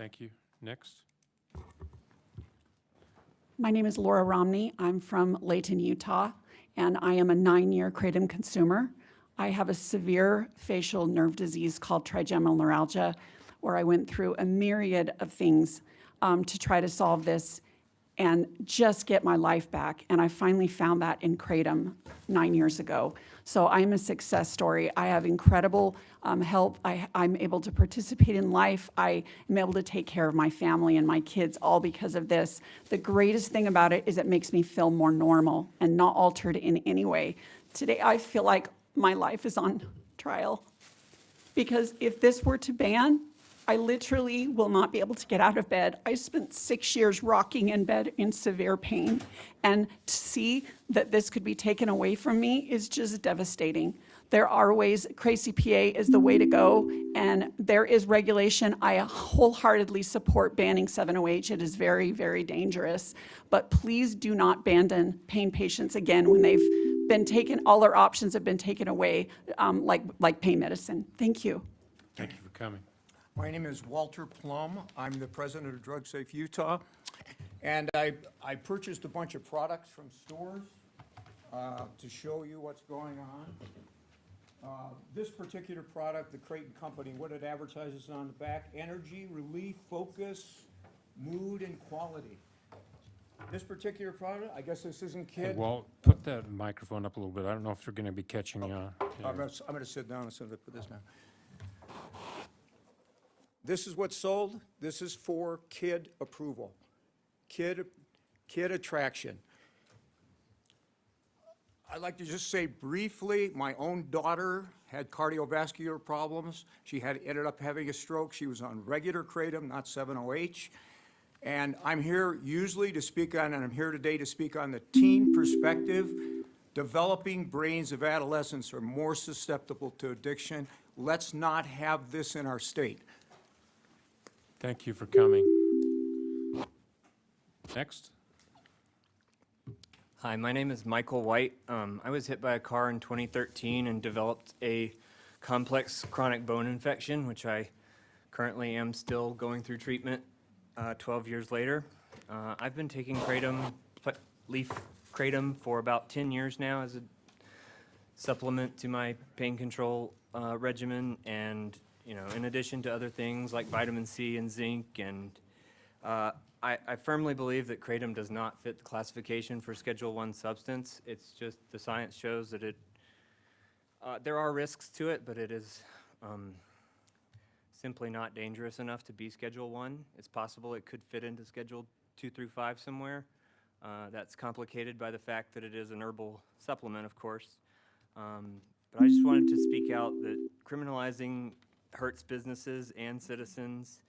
Thank you. Next. My name is Laura Romney. I'm from Layton, Utah, and I am a 9-year Kratom consumer. I have a severe facial nerve disease called trigeminal neuralgia, where I went through a myriad of things to try to solve this and just get my life back. And I finally found that in Kratom 9 years ago. So I'm a success story. I have incredible help. I'm able to participate in life. I am able to take care of my family and my kids, all because of this. The greatest thing about it is it makes me feel more normal and not altered in any way. Today, I feel like my life is on trial, because if this were to ban, I literally will not be able to get out of bed. I spent 6 years rocking in bed in severe pain, and to see that this could be taken away from me is just devastating. There are ways. CRACPA is the way to go, and there is regulation. I wholeheartedly support banning 7-OH. It is very, very dangerous. But please do not abandon pain patients again when they've been taken, all their options have been taken away, like pain medicine. Thank you. Thank you for coming. My name is Walter Plum. I'm the president of Drug Safe Utah. And I purchased a bunch of products from stores to show you what's going on. This particular product, the Kratom Company, what it advertises on the back: energy, relief, focus, mood, and quality. This particular product, I guess this isn't Hey, kid. Walt, put that microphone up a little bit. I don't know if they're going to be catching you on. Yeah. I'm gonna sit down as soon as I put this down. This is what's sold. This is for kid approval, kid attraction. I'd like to just say briefly, my own daughter had cardiovascular problems. She ended up having a stroke. She was on regular Kratom, not 7-OH. And I'm here usually to speak on, and I'm here today to speak on the teen perspective. Developing brains of adolescents are more susceptible to addiction. Let's not have this in our state. Thank you for coming. Next. Hi, my name is Michael White. I was hit by a car in 2013 and developed a complex chronic bone infection, which I currently am still going through treatment 12 years later. I've been taking Kratom, leaf Kratom, for about 10 years now as a supplement to my pain control regimen, and in addition to other things like vitamin C and zinc. And I firmly believe that Kratom does not fit the classification for Schedule I substance. It's just the science shows that there are risks to it, but it is simply not dangerous enough to be Schedule I. It's possible it could fit into Schedule 2 through 5 somewhere. That's complicated by the fact that it is an herbal supplement, of course. But I just wanted to speak out that criminalizing hurts businesses and citizens.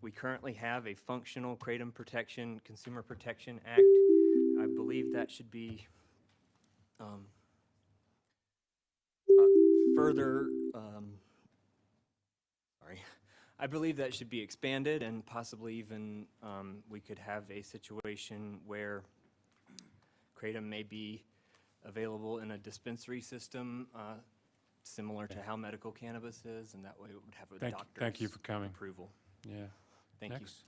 We currently have a functional Kratom Protection, Consumer Protection Act. I believe that should be I believe that should be expanded, and possibly even we could have a situation where Kratom may be available in a dispensary system, similar to how medical cannabis is, and that way it would have a doctor's Thank you for coming. approval. Yeah. Thank Next.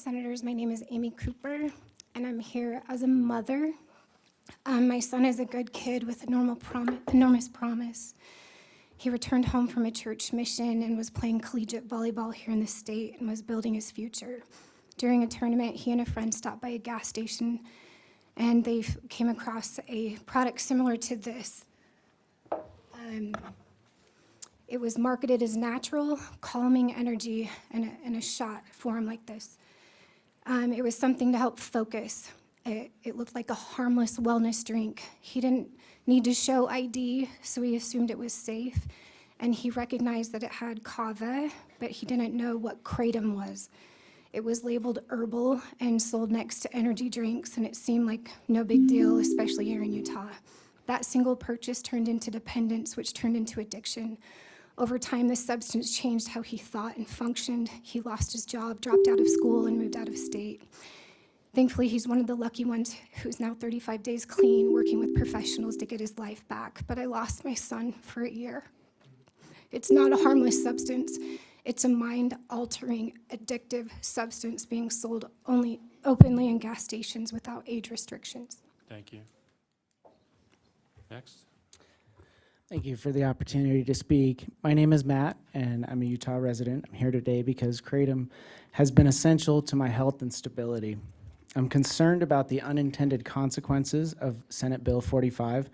Senators, my name is Amy Cooper, and I'm here as a mother. My son is a good kid with enormous promise. He returned home from a church mission and was playing collegiate volleyball here in the state and was building his future. During a tournament, he and a friend stopped by a gas station, and they came across a product similar to this. It was marketed as natural, calming energy in a shot form like this. It was something to help focus. It looked like a harmless wellness drink. He didn't need to show ID, so he assumed it was safe. And he recognized that it had kava, but he didn't know what Kratom was. It was labeled herbal and sold next to energy drinks, and it seemed like no big deal, especially here in Utah. That single purchase turned into dependence, which turned into addiction. Over time, this substance changed how he thought and functioned. He lost his job, dropped out of school, and moved out of state. Thankfully, he's one of the lucky ones who's now 35 days clean, working with professionals to get his life back. But I lost my son for a year. It's not a harmless substance. It's a mind-altering, addictive substance being sold only openly in gas stations without age restrictions. Thank you. Next. Thank you for the opportunity to speak. My name is Matt, and I'm a Utah resident. I'm here today because Kratom has been essential to my health and stability. I'm concerned about the unintended consequences of Senate Bill 45.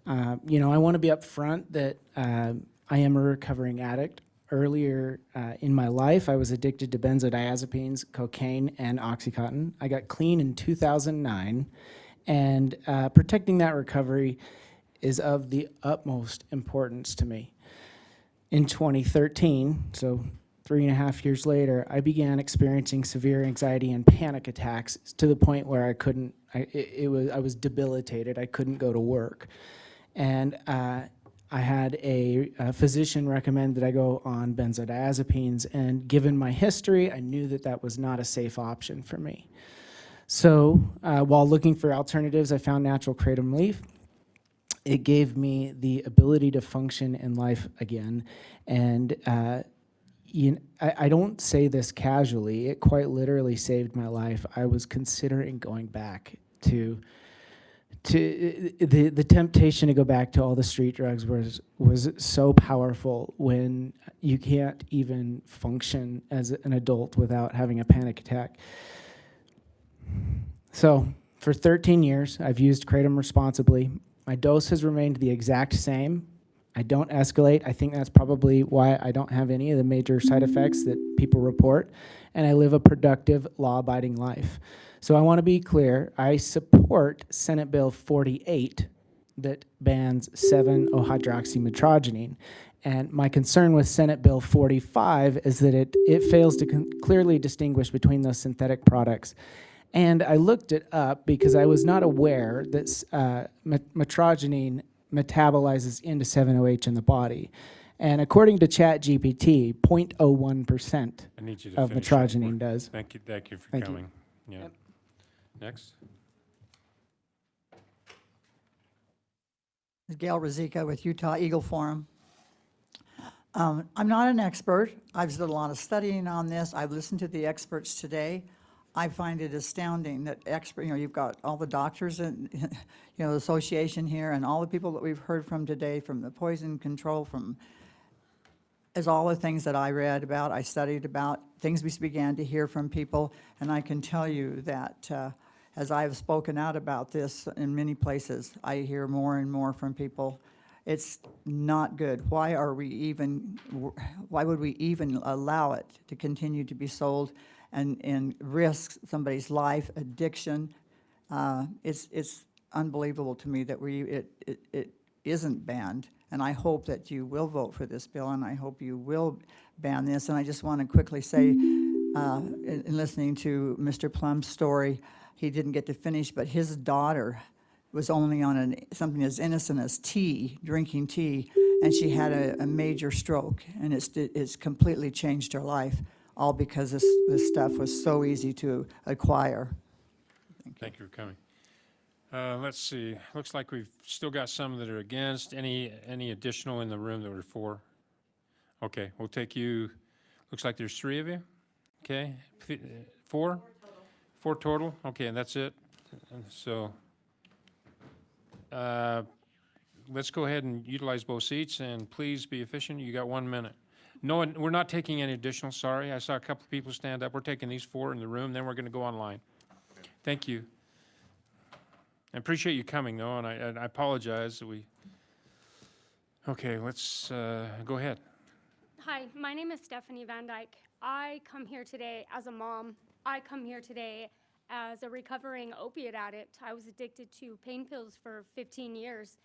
I want to be upfront that I am a recovering addict. Earlier in my life, I was addicted to benzodiazepines, cocaine, and Oxycontin. I got clean in 2009, and protecting that recovery is of the utmost importance to me. In 2013, so 3.5 years later, I began experiencing severe anxiety and panic attacks to the point where I was debilitated. I couldn't go to work. And I had a physician recommend that I go on benzodiazepines, and given my history, I knew that that was not a safe option for me. So while looking for alternatives, I found natural kratom leaf. It gave me the ability to function in life again. And I don't say this casually. It quite literally saved my life. I was considering going back to the temptation to go back to all the street drugs was so powerful when you can't even function as an adult without having a panic attack. So for 13 years, I've used kratom responsibly. My dose has remained the exact same. I don't escalate. I think that's probably why I don't have any of the major side effects that people report, and I live a productive, law-abiding life. So I want to be clear, I support Senate Bill 48 that bans 7-ohydroxymetrogenine. And my concern with Senate Bill 45 is that it fails to clearly distinguish between those synthetic products. And I looked it up because I was not aware that metrogenine metabolizes into 7-OH in the body. And according to ChatGPT, 0.01% I need you to of finish metrogenine that. does. Thank you for Thank you. coming. Yeah. Yep. Next. Gail Rosica with Utah Eagle Forum. I'm not an expert. I've done a lot of studying on this. I've listened to the experts today. I find it astounding that you've got all the doctors and, the association here and all the people that we've heard from today, from the poison control, as all the things that I read about, I studied about, things we began to hear from people, and I can tell you that as I've spoken out about this in many places, I hear more and more from people. It's not good. Why would we even allow it to continue to be sold and risk somebody's life, addiction? It's unbelievable to me that it isn't banned. And I hope that you will vote for this bill, and I hope you will ban this. And I just want to quickly say, in listening to Mr. Plum's story, he didn't get to finish, but his daughter was only on something as innocent as drinking tea, and she had a major stroke, and it's completely changed her life, all because this stuff was so easy to acquire. Thank you for coming. Let's see. Looks like we've still got some that are against. Any additional in the room that were for? Okay, we'll take you. Looks like there's 3 of you. Okay, 4? 4 total. Okay, and that's it. And so let's go ahead and utilize both seats, and please be efficient. You got 1 minute. No, we're not taking any additional. Sorry, I saw a couple of people stand up. We're taking these 4 in the room. Then we're going to go online. Thank you. I appreciate you coming, though, and I apologize that we. Okay, let's go ahead. Hi, my name is Stephanie Van Dyke. I come here today as a mom. I come here today as a recovering opiate addict. I was addicted to pain pills for 15 years.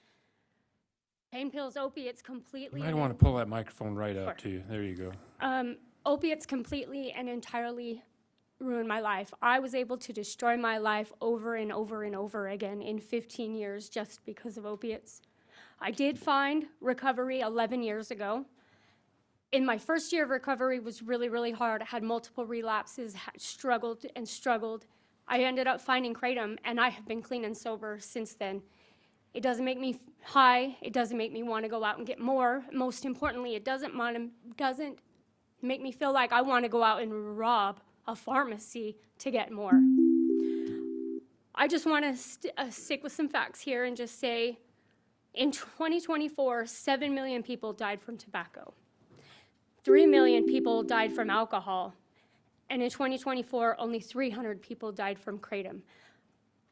Pain pills, opiates completely. You might want to pull that microphone right up to you. There you go. Opiates completely and entirely ruined my life. I was able to destroy my life over and over and over again in 15 years just because of opiates. I did find recovery 11 years ago. In my first year of recovery was really, really hard. I had multiple relapses, struggled and struggled. I ended up finding Kratom, and I have been clean and sober since then. It doesn't make me high. It doesn't make me want to go out and get more. Most importantly, it doesn't make me feel like I want to go out and rob a pharmacy to get more. I just want to stick with some facts here and just say, in 2024, 7 million people died from tobacco. 3 million people died from alcohol. And in 2024, only 300 people died from Kratom.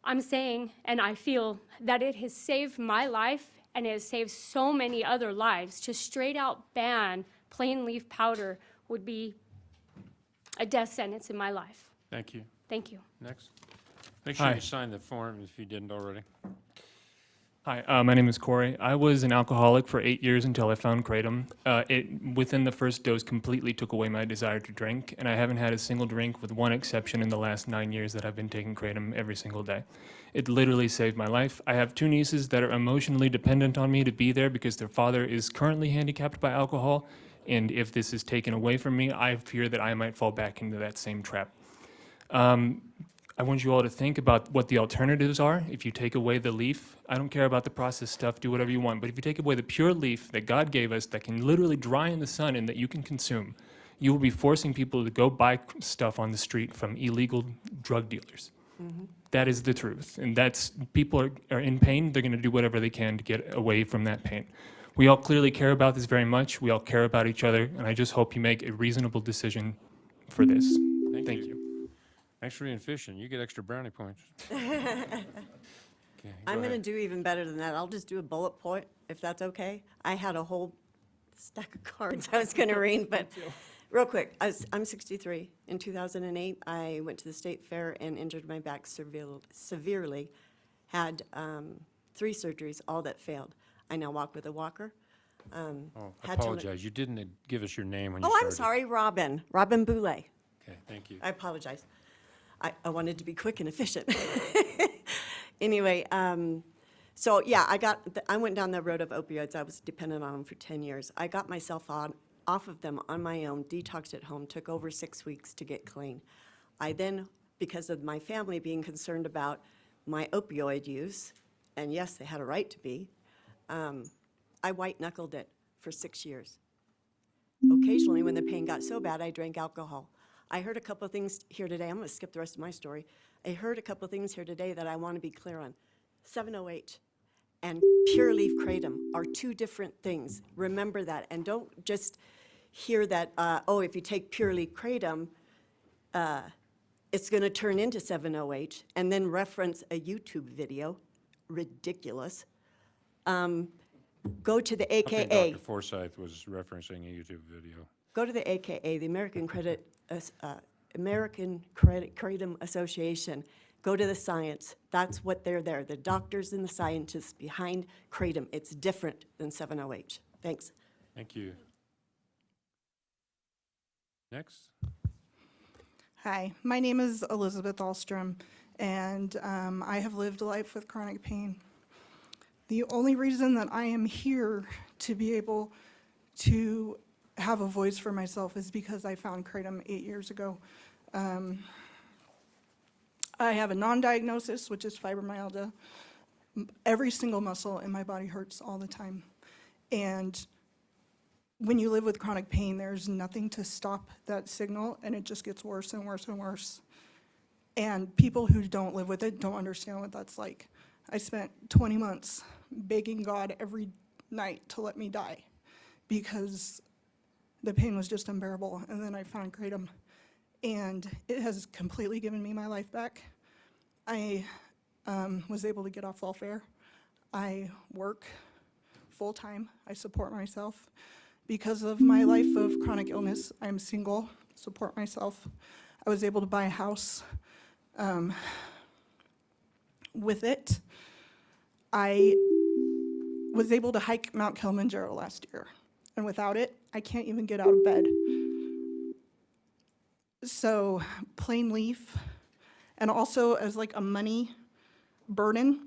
I'm saying, and I feel, that it has saved my life and it has saved so many other lives. To straight out ban plain leaf powder would be a death sentence in my life. Thank you. Thank you. Next. Make sure Hi. you sign the form if you didn't already. Hi, my name is Corey. I was an alcoholic for 8 years until I found Kratom. Within the first dose, completely took away my desire to drink, and I haven't had a single drink, with one exception, in the last 9 years that I've been taking Kratom every single day. It literally saved my life. I have 2 nieces that are emotionally dependent on me to be there because their father is currently handicapped by alcohol, and if this is taken away from me, I fear that I might fall back into that same trap. I want you all to think about what the alternatives are. If you take away the leaf, I don't care about the processed stuff, do whatever you want, but if you take away the pure leaf that God gave us that can literally dry in the sun and that you can consume, you will be forcing people to go buy stuff on the street from illegal drug dealers. That is the truth. And people are in pain, they're gonna do whatever they can to get away from that pain. We all clearly care about this very much. We all care about each other, and I just hope you make a reasonable decision for this. Thank you. Thanks for being efficient. You get extra brownie points. Okay, I'm go going to ahead. do even better than that. I'll just do a bullet point, if that's okay. I had a whole stack of cards I was going to read, but real quick, I'm 63. In 2008, I went to the state fair and injured my back severely. Had 3 surgeries, all that failed. I now walk with a walker. Oh, I had to le- apologize. You didn't give us your name when you Oh, started. I'm sorry, Robin Boulay. Okay, thank you. I apologize. I wanted to be quick and efficient. Anyway, so yeah, I went down the road of opioids. I was dependent on them for 10 years. I got myself off of them on my own, detoxed at home, took over 6 weeks to get clean. I then, because of my family being concerned about my opioid use, and yes, they had a right to be, I white-knuckled it for 6 years. Occasionally, when the pain got so bad, I drank alcohol. I heard a couple of things here today. I'm going to skip the rest of my story. I heard a couple of things here today that I want to be clear on. 708 and pure leaf kratom are 2 different things. Remember that. And don't just hear that, if you take pure leaf kratom, it's going to turn into 708, and then reference a YouTube video. Ridiculous. Go to the I think AKA. Dr. Forsyth was referencing a YouTube video. Go to the AKA, the American Kratom Association. Go to the science. That's what they're there. The doctors and the scientists behind Kratom. It's different than 708. Thanks. Thank you. Next. Hi, my name is Elizabeth Ahlstrom, and I have lived a life with chronic pain. The only reason that I am here to be able to have a voice for myself is because I found Kratom 8 years ago. I have a non-diagnosis, which is fibromyalgia. Every single muscle in my body hurts all the time. And when you live with chronic pain, there's nothing to stop that signal, and it just gets worse and worse and worse. And people who don't live with it don't understand what that's like. I spent 20 months begging God every night to let me die because the pain was just unbearable. And then I found Kratom, and it has completely given me my life back. I was able to get off welfare. I work full-time. I support myself. Because of my life of chronic illness, I'm single, support myself. I was able to buy a house with it. I was able to hike Mount Kilimanjaro last year, and without it, I can't even get out of bed. So plain leaf, and also as like a money burden,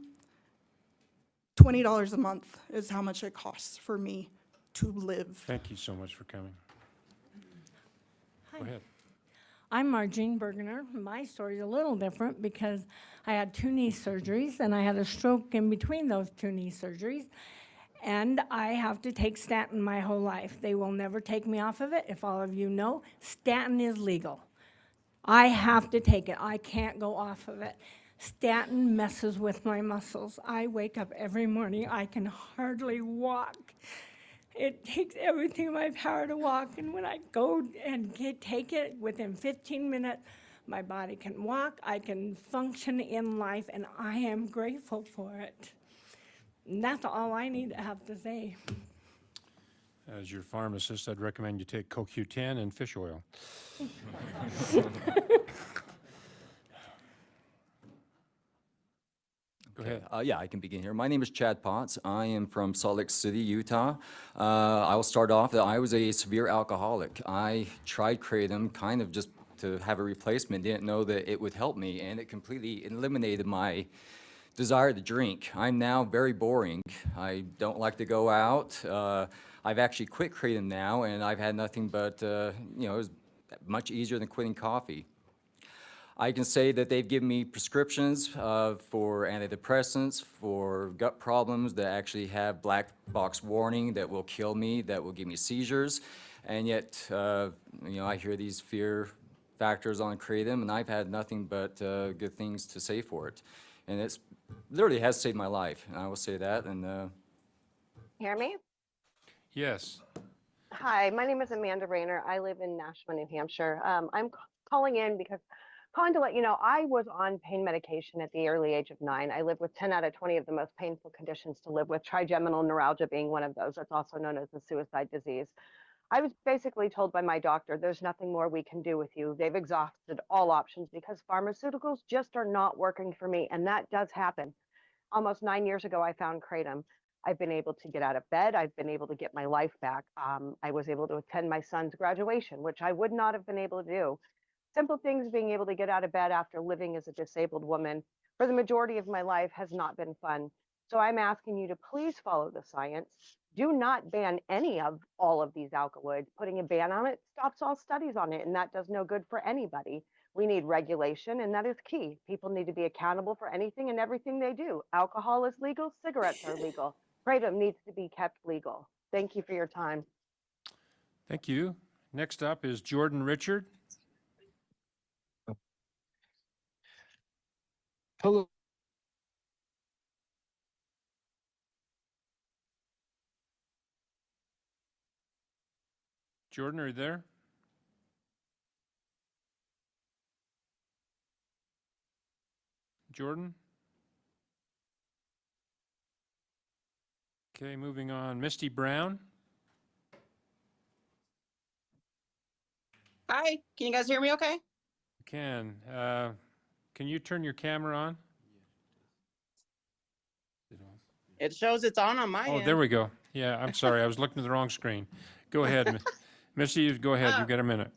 $20 a month is how much it costs for me to live. Thank you so much for coming. Go ahead. I'm Margene Bergener. My story's a little different because I had 2 knee surgeries and I had a stroke in between those 2 knee surgeries. And I have to take statin my whole life. They will never take me off of it. If all of you know, statin is legal. I have to take it. I can't go off of it. Statin messes with my muscles. I wake up every morning, I can hardly walk. It takes everything in my power to walk, and when I go and take it, within 15 minutes, my body can walk, I can function in life, and I am grateful for it. And that's all I need to have to say. As your pharmacist, I'd recommend you take CoQ10 and fish oil. Go ahead. Yeah, I can begin here. My name is Chad Potts. I am from Salt Lake City, Utah. I will start off that I was a severe alcoholic. I tried Kratom kind of just to have a replacement, didn't know that it would help me, and it completely eliminated my desire to drink. I'm now very boring. I don't like to go out. I've actually quit Kratom now, and I've had nothing but, it was much easier than quitting coffee. I can say that they've given me prescriptions for antidepressants, for gut problems that actually have black box warning that will kill me, that will give me seizures. And yet, I hear these fear factors on Kratom, and I've had nothing but good things to say for it. And it's literally has saved my life, and I will say that. And Hear me? Yes. Hi, my name is Amanda Rayner. I live in Nashua, New Hampshire. I'm calling in because calling to let you know I was on pain medication at the early age of 9. I live with 10 out of 20 of the most painful conditions to live with, trigeminal neuralgia being one of those. That's also known as the suicide disease. I was basically told by my doctor, there's nothing more we can do with you. They've exhausted all options because pharmaceuticals just are not working for me. And that does happen. Almost 9 years ago, I found Kratom. I've been able to get out of bed. I've been able to get my life back. I was able to attend my son's graduation, which I would not have been able to do. Simple things, being able to get out of bed after living as a disabled woman for the majority of my life has not been fun. So I'm asking you to please follow the science. Do not ban any of all of these alkaloids. Putting a ban on it stops all studies on it, and that does no good for anybody. We need regulation, and that is key. People need to be accountable for anything and everything they do. Alcohol is legal, cigarettes are legal. Kratom needs to be kept legal. Thank you for your time. Thank you. Next up is Jordan Richard. Hello. Jordan, are you there? Jordan? Okay, moving on. Misty Brown. Hi, can you guys hear me okay? You can. Can you turn your camera on? It shows it's on my Oh, end. there we go. Yeah, I'm sorry. I was looking at the wrong screen. Go ahead, Misty, go ahead. You've got a minute.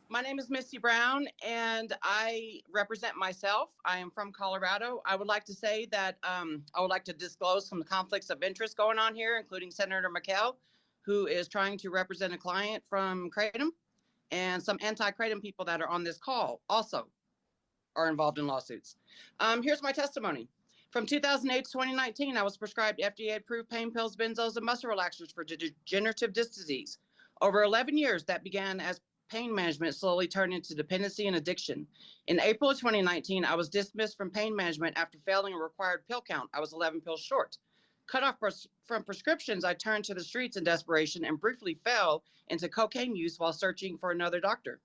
My name is Misty Brown, and I represent myself. I am from Colorado. I would like to say that I would like to disclose some conflicts of interest going on here, including Senator McHale, who is trying to represent a client from Kratom, and some anti-Kratom people that are on this call also are involved in lawsuits. Here's my testimony. From 2008 to 2019, I was prescribed FDA-approved pain pills, benzos, and muscle relaxers for degenerative disc disease. Over 11 years, that began as pain management slowly turned into dependency and addiction. In April of 2019, I was dismissed from pain management after failing a required pill count. I was 11 pills short. Cut off from prescriptions, I turned to the streets in desperation and briefly fell into cocaine use while searching for another doctor.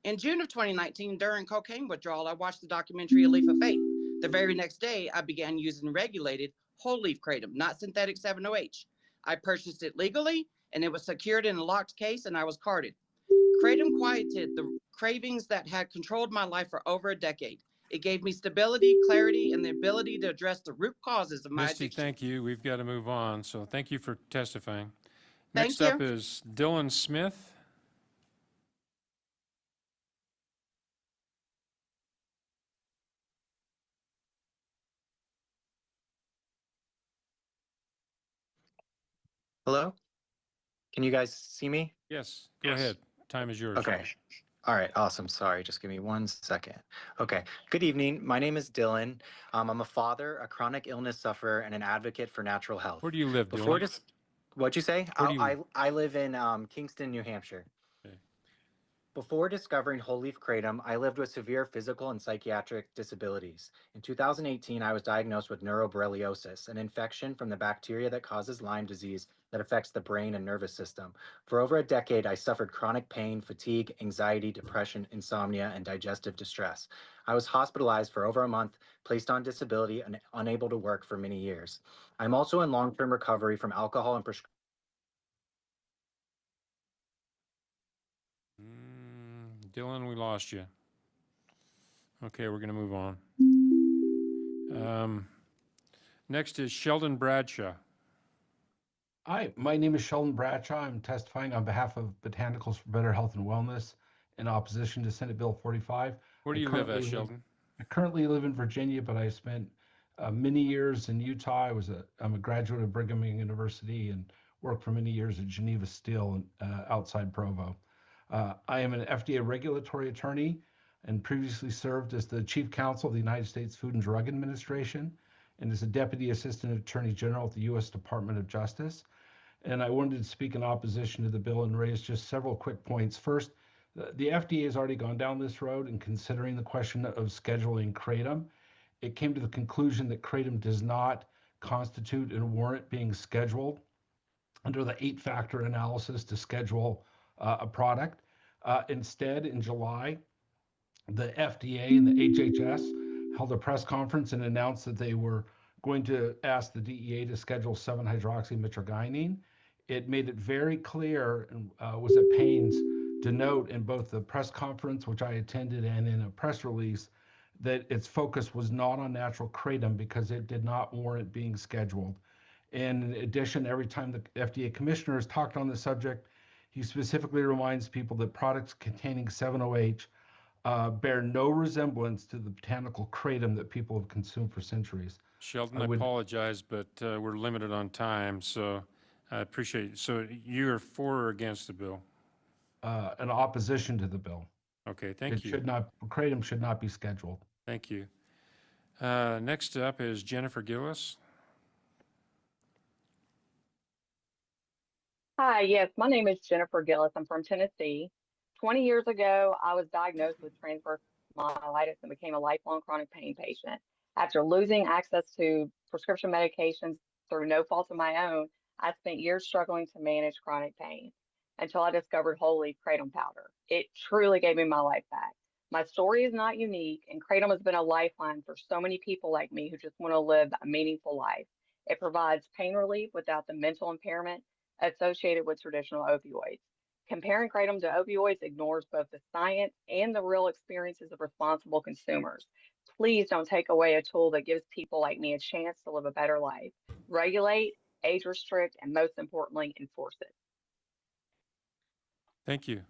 In June of 2019, during cocaine withdrawal, I watched the documentary A Leaf of Faith. The very next day, I began using regulated whole leaf Kratom, not synthetic 7-OH. I purchased it legally, and it was secured in a locked case, and I was carded. Kratom quieted the cravings that had controlled my life for over a decade. It gave me stability, clarity, and the ability to address the root causes of my Misty, addiction. thank you. We've got to move on, so thank you for testifying. Thank Next up you. is Dylan Smith. Hello? Can you guys see me? Yes, go ahead. Time is yours. Okay. All right, awesome. Sorry, just give me 1 second. Okay. Good evening. My name is Dylan. I'm a father, a chronic illness sufferer, and an advocate for natural health. Where do you live, Before Dylan? this, what'd you say? Where do you? I live in Kingston, New Hampshire. Okay. Before discovering whole leaf kratom, I lived with severe physical and psychiatric disabilities. In 2018, I was diagnosed with neuroborreliosis, an infection from the bacteria that causes Lyme disease that affects the brain and nervous system. For over a decade, I suffered chronic pain, fatigue, anxiety, depression, insomnia, and digestive distress. I was hospitalized for over a month, placed on disability, and unable to work for many years. I'm also in long-term recovery from alcohol and prescription. Dylan, we lost you. Okay, we're going to move on. Next is Sheldon Bradshaw. Hi, my name is Sheldon Bradshaw. I'm testifying on behalf of Botanicals for Better Health and Wellness in opposition to Senate Bill 45. Where do you live at, Sheldon? I currently live in Virginia, but I spent many years in Utah. I'm a graduate of Brigham Young University and worked for many years at Geneva Steel outside Provo. I am an FDA regulatory attorney and previously served as the Chief Counsel of the United States Food and Drug Administration and as a Deputy Assistant Attorney General at the U.S. Department of Justice. And I wanted to speak in opposition to the bill and raise just several quick points. First, the FDA has already gone down this road in considering the question of scheduling kratom. It came to the conclusion that kratom does not constitute and warrant being scheduled under the 8-factor analysis to schedule a product. Instead, in July, the FDA and the HHS held a press conference and announced that they were going to ask the DEA to schedule 7-hydroxymitragynine. It made it very clear and was at pains to note in both the press conference, which I attended, and in a press release, that its focus was not on natural kratom because it did not warrant being scheduled. And in addition, every time the FDA commissioner has talked on the subject, he specifically reminds people that products containing 7-OH bear no resemblance to the botanical kratom that people have consumed for centuries. Sheldon, I apologize, but we're limited on time, so I appreciate it. So you're for or against the bill? An opposition to the bill. Okay, thank you. Kratom should not be scheduled. Thank you. Next up is Jennifer Gillis. Hi, yes, my name is Jennifer Gillis. I'm from Tennessee. 20 years ago, I was diagnosed with transverse myelitis and became a lifelong chronic pain patient. After losing access to prescription medications through no fault of my own, I spent years struggling to manage chronic pain until I discovered whole leaf kratom powder. It truly gave me my life back. My story is not unique, and kratom has been a lifeline for so many people like me who just want to live a meaningful life. It provides pain relief without the mental impairment associated with traditional opioids. Comparing kratom to opioids ignores both the science and the real experiences of responsible consumers. Please don't take away a tool that gives people like me a chance to live a better life. Regulate, age restrict, and most importantly, enforce it. Thank you.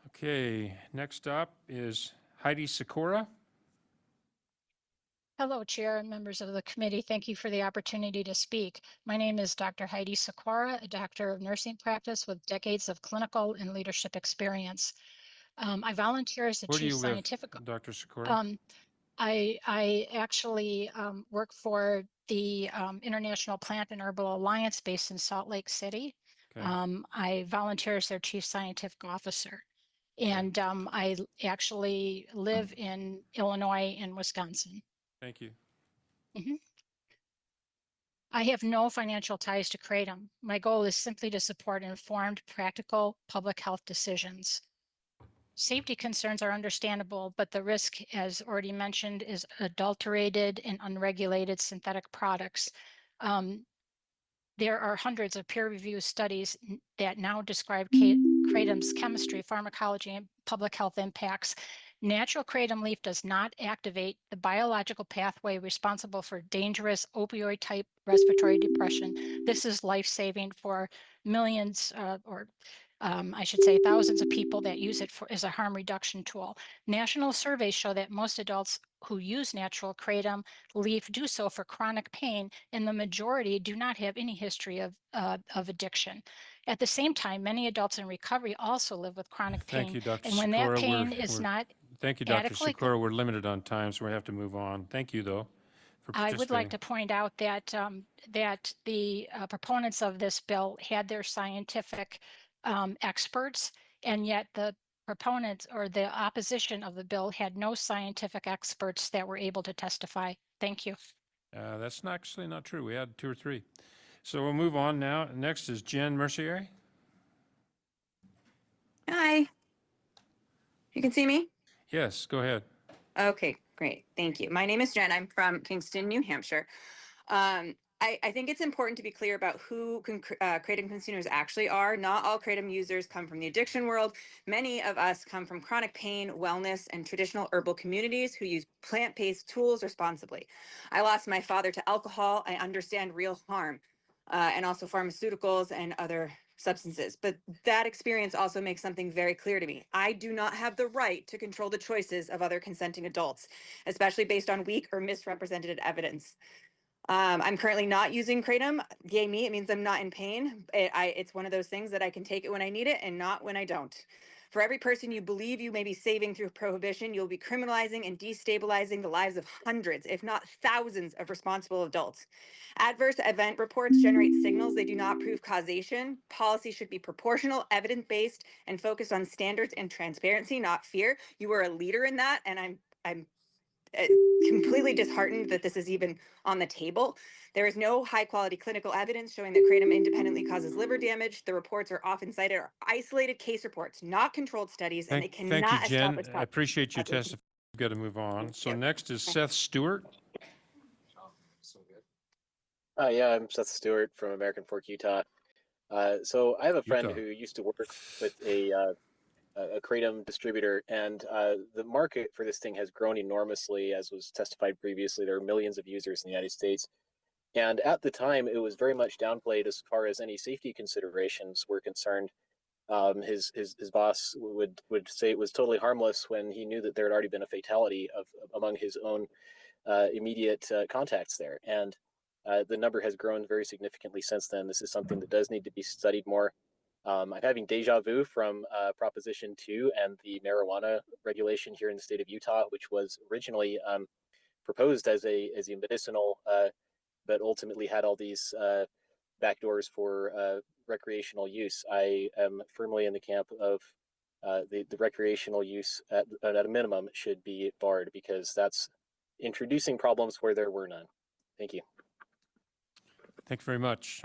Okay, next up is Heidi Sikora. Hello, Chair and members of the committee. Thank you for the opportunity to speak. My name is Dr. Heidi Sikora, a doctor of nursing practice with decades of clinical and leadership experience. I volunteer as the Where do chief you live, scientific. Dr. Sikora? I actually work for the International Plant and Herbal Alliance based in Salt Lake City. Okay. I volunteer as their chief scientific officer. And I actually live in Illinois and Wisconsin. Thank you. I have no financial ties to Kratom. My goal is simply to support informed, practical public health decisions. Safety concerns are understandable, but the risk, as already mentioned, is adulterated and unregulated synthetic products. There are hundreds of peer-reviewed studies that now describe Kratom's chemistry, pharmacology, and public health impacts. Natural kratom leaf does not activate the biological pathway responsible for dangerous opioid-type respiratory depression. This is life-saving for millions or I should say thousands of people that use it as a harm reduction tool. National surveys show that most adults who use natural kratom leaf do so for chronic pain, and the majority do not have any history of addiction. At the same time, many adults in recovery also live with chronic Thank pain, you, Dr. and when that Sikora. pain is not Thank you, Dr. adequately Sikora. We're limited on time, so we have to move on. Thank you, though, for I would like participating. to point out that that the proponents of this bill had their scientific experts, and yet the proponents or the opposition of the bill had no scientific experts that were able to testify. Thank you. That's actually not true. We had 2 or 3. So we'll move on now. Next is Jen Mercier. Hi. You can see me? Yes, go ahead. Okay, great. Thank you. My name is Jen. I'm from Kingston, New Hampshire. I think it's important to be clear about who Kratom consumers actually are. Not all Kratom users come from the addiction world. Many of us come from chronic pain, wellness, and traditional herbal communities who use plant-based tools responsibly. I lost my father to alcohol. I understand real harm, and also pharmaceuticals and other substances. But that experience also makes something very clear to me. I do not have the right to control the choices of other consenting adults, especially based on weak or misrepresented evidence. I'm currently not using Kratom. Yay me, it means I'm not in pain. It's one of those things that I can take it when I need it and not when I don't. For every person you believe you may be saving through prohibition, you'll be criminalizing and destabilizing the lives of hundreds, if not thousands, of responsible adults. Adverse event reports generate signals. They do not prove causation. Policy should be proportional, evidence-based, and focused on standards and transparency, not fear. You are a leader in that, and I'm completely disheartened that this is even on the table. There is no high quality clinical evidence showing that Kratom independently causes liver damage. The reports are often cited are isolated case reports, not controlled studies, and they Thank you, cannot Jen. establish I appreciate you testifying. We've got to move on. So next is Seth Stewart. Yeah, I'm Seth Stewart from American Fork, Utah. So I have a friend Utah. who used to work with a Kratom distributor, and the market for this thing has grown enormously, as was testified previously. There are millions of users in the United States. And at the time, it was very much downplayed as far as any safety considerations were concerned. His boss would say it was totally harmless when he knew that there had already been a fatality among his own immediate contacts there. And the number has grown very significantly since then. This is something that does need to be studied more. I'm having deja vu from Proposition 2 and the marijuana regulation here in the state of Utah, which was originally proposed as a medicinal, but ultimately had all these backdoors for recreational use. I am firmly in the camp of the recreational use at a minimum should be barred, because that's introducing problems where there were none. Thank you. Thank you very much.